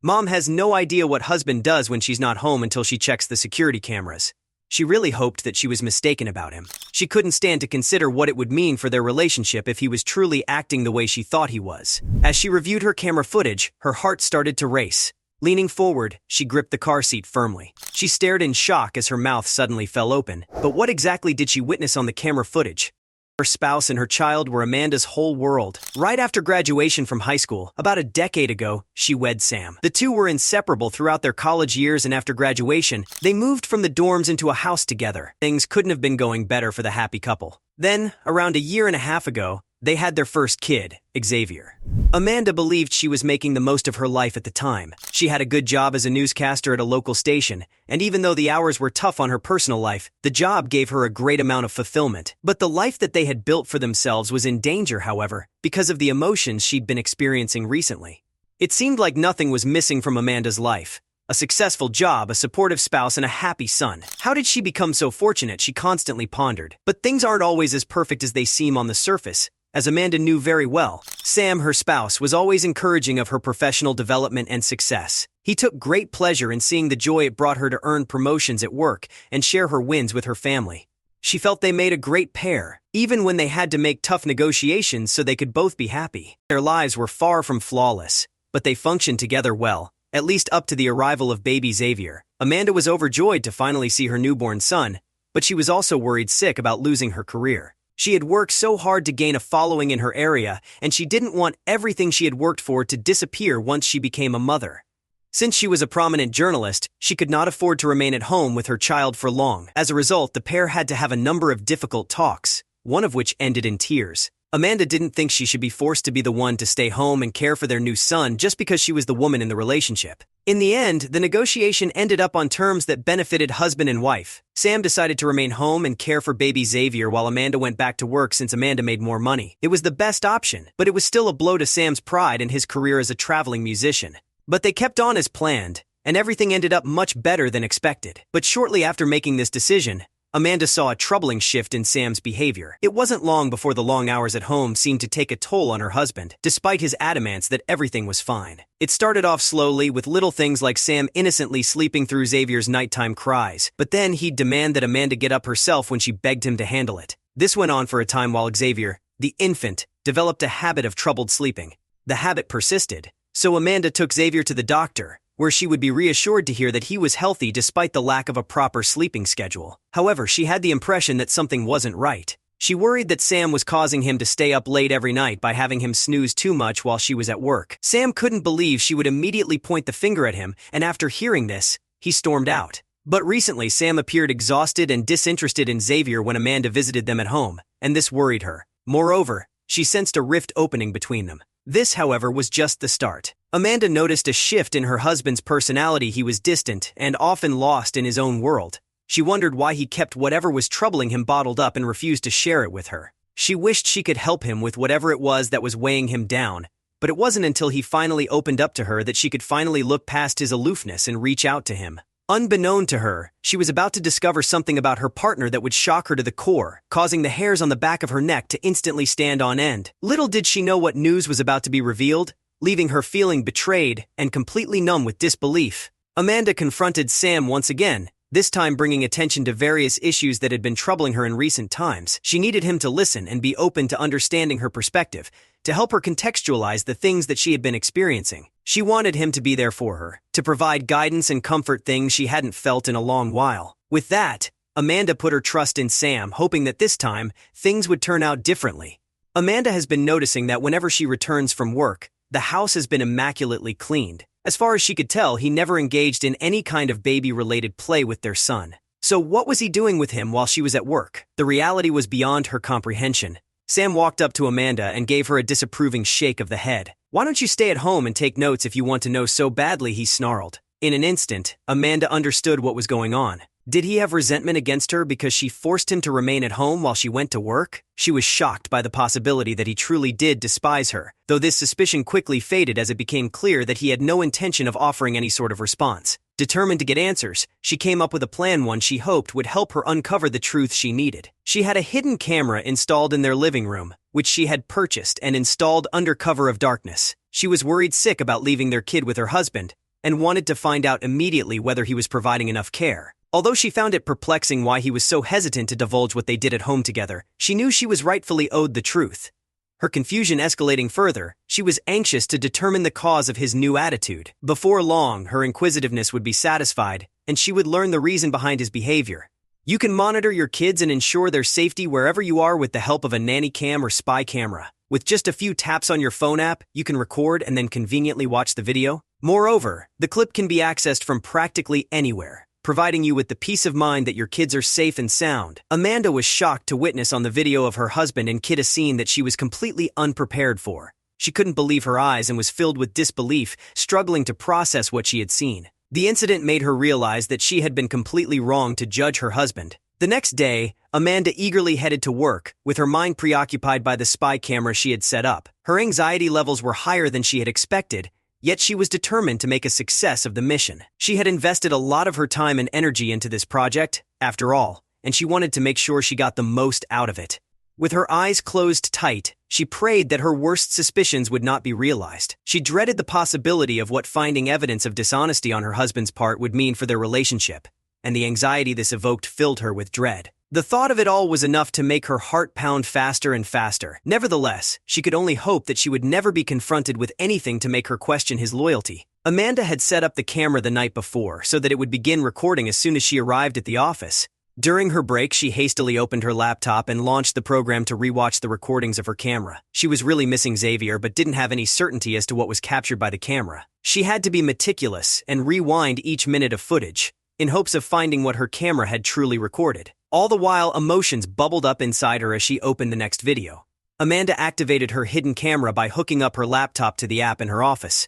Mom has no idea what husband does when she's not home until she checks the security cameras. She really hoped that she was mistaken about him. She couldn't stand to consider what it would mean for their relationship if he was truly acting the way she thought he was. As she reviewed her camera footage, her heart started to race. Leaning forward, she gripped the car seat firmly. She stared in shock as her mouth suddenly fell open. But what exactly did she witness on the camera footage? Her spouse and her child were Amanda's whole world. Right after graduation from high school, about a decade ago, she wed Sam. The two were inseparable throughout their college years, and after graduation, they moved from the dorms into a house together. Things couldn't have been going better for the happy couple. Then, around a year and a half ago, they had their first kid, Xavier. Amanda believed she was making the most of her life at the time. She had a good job as a newscaster at a local station, and even though the hours were tough on her personal life, the job gave her a great amount of fulfillment. But the life that they had built for themselves was in danger, however, because of the emotions she'd been experiencing recently. It seemed like nothing was missing from Amanda's life. A successful job, a supportive spouse, and a happy son. How did she become so fortunate, she constantly pondered. But things aren't always as perfect as they seem on the surface. As Amanda knew very well, Sam, her spouse, was always encouraging of her professional development and success. He took great pleasure in seeing the joy it brought her to earn promotions at work and share her wins with her family. She felt they made a great pair, even when they had to make tough negotiations so they could both be happy. Their lives were far from flawless, but they functioned together well, at least up to the arrival of baby Xavier. Amanda was overjoyed to finally see her newborn son, but she was also worried sick about losing her career. She had worked so hard to gain a following in her area, and she didn't want everything she had worked for to disappear once she became a mother. Since she was a prominent journalist, she could not afford to remain at home with her child for long. As a result, the pair had to have a number of difficult talks, one of which ended in tears. Amanda didn't think she should be forced to be the one to stay home and care for their new son just because she was the woman in the relationship. In the end, the negotiation ended up on terms that benefited husband and wife. Sam decided to remain home and care for baby Xavier while Amanda went back to work since Amanda made more money. It was the best option, but it was still a blow to Sam's pride and his career as a traveling musician. But they kept on as planned, and everything ended up much better than expected. But shortly after making this decision, Amanda saw a troubling shift in Sam's behavior. It wasn't long before the long hours at home seemed to take a toll on her husband, despite his adamance that everything was fine. It started off slowly with little things like Sam innocently sleeping through Xavier's nighttime cries, but then he'd demand that Amanda get up herself when she begged him to handle it. This went on for a time while Xavier, the infant, developed a habit of troubled sleeping. The habit persisted, so Amanda took Xavier to the doctor, where she would be reassured to hear that he was healthy despite the lack of a proper sleeping schedule. However, she had the impression that something wasn't right. She worried that Sam was causing him to stay up late every night by having him snooze too much while she was at work. Sam couldn't believe she would immediately point the finger at him, and after hearing this, he stormed out. But recently, Sam appeared exhausted and disinterested in Xavier when Amanda visited them at home, and this worried her. Moreover, she sensed a rift opening between them. This, however, was just the start. Amanda noticed a shift in her husband's personality. He was distant and often lost in his own world. She wondered why he kept whatever was troubling him bottled up and refused to share it with her. She wished she could help him with whatever it was that was weighing him down, but it wasn't until he finally opened up to her that she could finally look past his aloofness and reach out to him. Unbeknown to her, she was about to discover something about her partner that would shock her to the core, causing the hairs on the back of her neck to instantly stand on end. Little did she know what news was about to be revealed, leaving her feeling betrayed and completely numb with disbelief. Amanda confronted Sam once again, this time bringing attention to various issues that had been troubling her in recent times. She needed him to listen and be open to understanding her perspective, to help her contextualize the things that she had been experiencing. She wanted him to be there for her, to provide guidance and comfort, things she hadn't felt in a long while. With that, Amanda put her trust in Sam, hoping that this time, things would turn out differently. Amanda has been noticing that whenever she returns from work, the house has been immaculately cleaned. As far as she could tell, he never engaged in any kind of baby-related play with their son. So what was he doing with him while she was at work? The reality was beyond her comprehension. Sam walked up to Amanda and gave her a disapproving shake of the head. "Why don't you stay at home and take notes if you want to know so badly?" he snarled. In an instant, Amanda understood what was going on. Did he have resentment against her because she forced him to remain at home while she went to work? She was shocked by the possibility that he truly did despise her, though this suspicion quickly faded as it became clear that he had no intention of offering any sort of response. Determined to get answers, she came up with a plan, one she hoped would help her uncover the truth she needed. She had a hidden camera installed in their living room, which she had purchased and installed under cover of darkness. She was worried sick about leaving their kid with her husband, and wanted to find out immediately whether he was providing enough care. Although she found it perplexing why he was so hesitant to divulge what they did at home together, she knew she was rightfully owed the truth. Her confusion escalating further, she was anxious to determine the cause of his new attitude. Before long, her inquisitiveness would be satisfied, and she would learn the reason behind his behavior. You can monitor your kids and ensure their safety wherever you are with the help of a nanny cam or spy camera. With just a few taps on your phone app, you can record and then conveniently watch the video. Moreover, the clip can be accessed from practically anywhere, providing you with the peace of mind that your kids are safe and sound. Amanda was shocked to witness on the video of her husband and kid a scene that she was completely unprepared for. She couldn't believe her eyes and was filled with disbelief, struggling to process what she had seen. The incident made her realize that she had been completely wrong to judge her husband. The next day, Amanda eagerly headed to work, with her mind preoccupied by the spy camera she had set up. Her anxiety levels were higher than she had expected, yet she was determined to make a success of the mission. She had invested a lot of her time and energy into this project, after all, and she wanted to make sure she got the most out of it. With her eyes closed tight, she prayed that her worst suspicions would not be realized. She dreaded the possibility of what finding evidence of dishonesty on her husband's part would mean for their relationship, and the anxiety this evoked filled her with dread. The thought of it all was enough to make her heart pound faster and faster. Nevertheless, she could only hope that she would never be confronted with anything to make her question his loyalty. Amanda had set up the camera the night before so that it would begin recording as soon as she arrived at the office. During her break, she hastily opened her laptop and launched the program to rewatch the recordings of her camera. She was really missing Xavier but didn't have any certainty as to what was captured by the camera. She had to be meticulous and rewind each minute of footage, in hopes of finding what her camera had truly recorded. All the while, emotions bubbled up inside her as she opened the next video. Amanda activated her hidden camera by hooking up her laptop to the app in her office.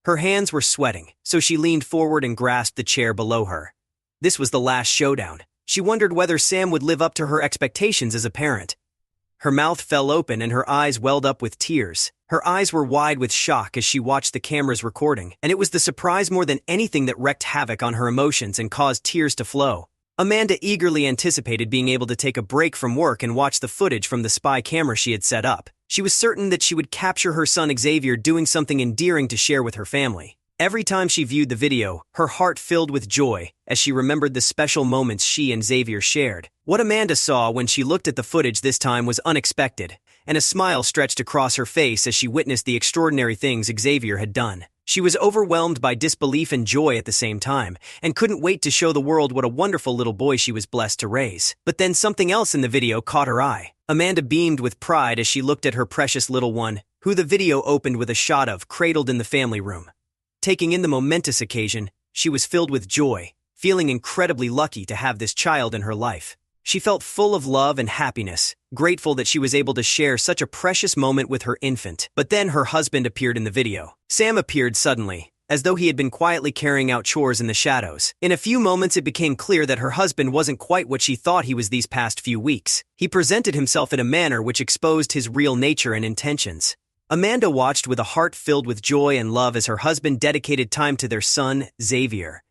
Her hands were sweating, so she leaned forward and grasped the chair below her. This was the last showdown. She wondered whether Sam would live up to her expectations as a parent. Her mouth fell open and her eyes welled up with tears. Her eyes were wide with shock as she watched the camera's recording, and it was the surprise more than anything that wreaked havoc on her emotions and caused tears to flow. Amanda eagerly anticipated being able to take a break from work and watch the footage from the spy camera she had set up. She was certain that she would capture her son Xavier doing something endearing to share with her family. Every time she viewed the video, her heart filled with joy as she remembered the special moments she and Xavier shared. What Amanda saw when she looked at the footage this time was unexpected, and a smile stretched across her face as she witnessed the extraordinary things Xavier had done. She was overwhelmed by disbelief and joy at the same time, and couldn't wait to show the world what a wonderful little boy she was blessed to raise. But then something else in the video caught her eye. Amanda beamed with pride as she looked at her precious little one, who the video opened with a shot of cradled in the family room. Taking in the momentous occasion, she was filled with joy, feeling incredibly lucky to have this child in her life. She felt full of love and happiness, grateful that she was able to share such a precious moment with her infant. But then her husband appeared in the video. Sam appeared suddenly, as though he had been quietly carrying out chores in the shadows. In a few moments it became clear that her husband wasn't quite what she thought he was these past few weeks. He presented himself in a manner which exposed his real nature and intentions. Amanda watched with a heart filled with joy and love as her husband dedicated time to their son, Xavier.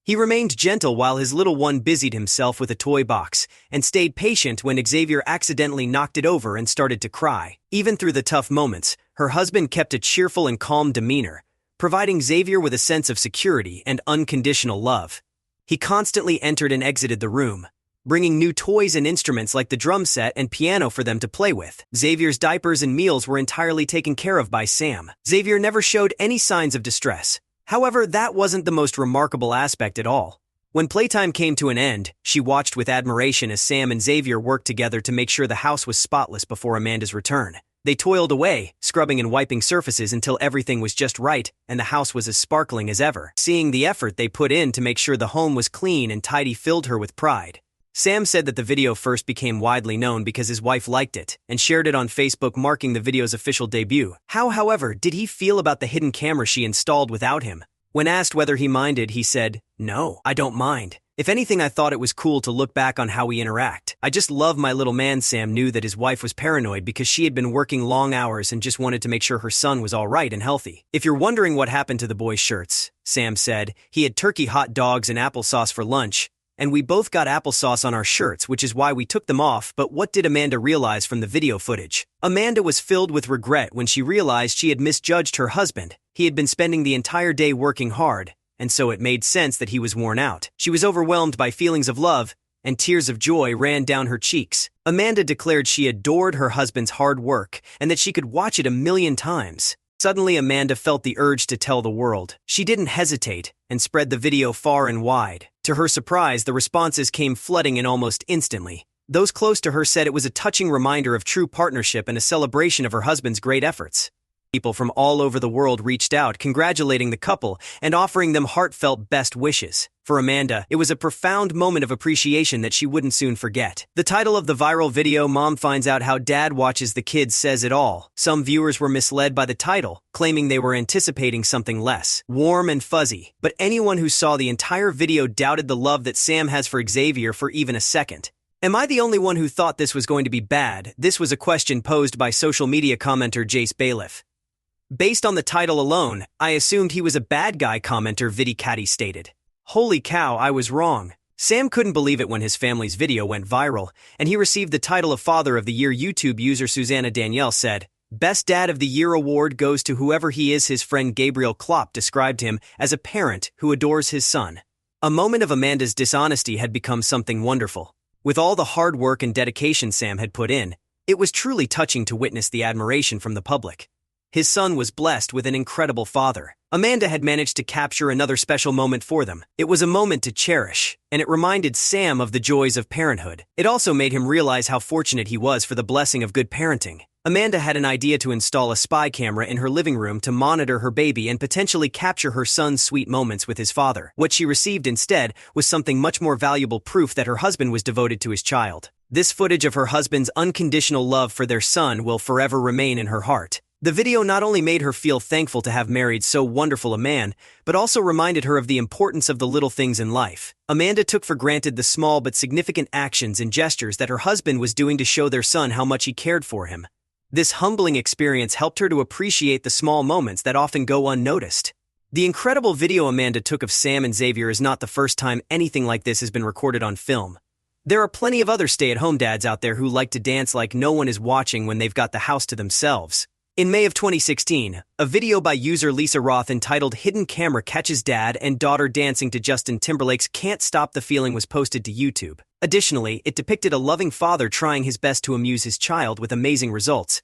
He remained gentle while his little one busied himself with a toy box, and stayed patient when Xavier accidentally knocked it over and started to cry. Even through the tough moments, her husband kept a cheerful and calm demeanor, providing Xavier with a sense of security and unconditional love. He constantly entered and exited the room, bringing new toys and instruments like the drum set and piano for them to play with. Xavier's diapers and meals were entirely taken care of by Sam. Xavier never showed any signs of distress. However, that wasn't the most remarkable aspect at all. When playtime came to an end, she watched with admiration as Sam and Xavier worked together to make sure the house was spotless before Amanda's return. They toiled away, scrubbing and wiping surfaces until everything was just right and the house was as sparkling as ever. Seeing the effort they put in to make sure the home was clean and tidy filled her with pride. Sam said that the video first became widely known because his wife liked it and shared it on Facebook, marking the video's official debut. How, however, did he feel about the hidden camera she installed without him? When asked whether he minded, he said, "No, I don't mind. If anything, I thought it was cool to look back on how we interact. I just love my little man." Sam knew that his wife was paranoid because she had been working long hours and just wanted to make sure her son was all right and healthy. "If you're wondering what happened to the boy's shirts," Sam said, "he had turkey hot dogs and applesauce for lunch. And we both got applesauce on our shirts, which is why we took them off." But what did Amanda realize from the video footage? Amanda was filled with regret when she realized she had misjudged her husband. He had been spending the entire day working hard, and so it made sense that he was worn out. She was overwhelmed by feelings of love, and tears of joy ran down her cheeks. Amanda declared she adored her husband's hard work and that she could watch it 1,000,000 times. Suddenly, Amanda felt the urge to tell the world. She didn't hesitate and spread the video far and wide. To her surprise, the responses came flooding in almost instantly. Those close to her said it was a touching reminder of true partnership and a celebration of her husband's great efforts. People from all over the world reached out, congratulating the couple and offering them heartfelt best wishes. For Amanda, it was a profound moment of appreciation that she wouldn't soon forget. The title of the viral video, "Mom Finds Out How Dad Watches the Kids," says it all. Some viewers were misled by the title, claiming they were anticipating something less warm and fuzzy. But anyone who saw the entire video doubted the love that Sam has for Xavier for even a second. Am I the only one who thought this was going to be bad? This was a question posed by social media commenter Jace Bailiff. Based on the title alone, I assumed he was a bad guy, commenter Viddy Caddy stated. Holy cow, I was wrong. Sam couldn't believe it when his family's video went viral, and he received the title of Father of the Year. YouTube user Susanna Danielle said, "Best Dad of the Year award goes to whoever he is." His friend Gabriel Klopp described him as a parent who adores his son. A moment of Amanda's dishonesty had become something wonderful. With all the hard work and dedication Sam had put in, it was truly touching to witness the admiration from the public. His son was blessed with an incredible father. Amanda had managed to capture another special moment for them. It was a moment to cherish, and it reminded Sam of the joys of parenthood. It also made him realize how fortunate he was for the blessing of good parenting. Amanda had an idea to install a spy camera in her living room to monitor her baby and potentially capture her son's sweet moments with his father. What she received instead was something much more valuable: proof that her husband was devoted to his child. This footage of her husband's unconditional love for their son will forever remain in her heart. The video not only made her feel thankful to have married so wonderful a man, but also reminded her of the importance of the little things in life. Amanda took for granted the small but significant actions and gestures that her husband was doing to show their son how much he cared for him. This humbling experience helped her to appreciate the small moments that often go unnoticed. The incredible video Amanda took of Sam and Xavier is not the first time anything like this has been recorded on film. There are plenty of other stay-at-home dads out there who like to dance like no one is watching when they've got the house to themselves. In May of 2016, a video by user Lisa Roth entitled "Hidden Camera Catches Dad and Daughter Dancing to Justin Timberlake's Can't Stop the Feeling" was posted to YouTube. Additionally, it depicted a loving father trying his best to amuse his child with amazing results.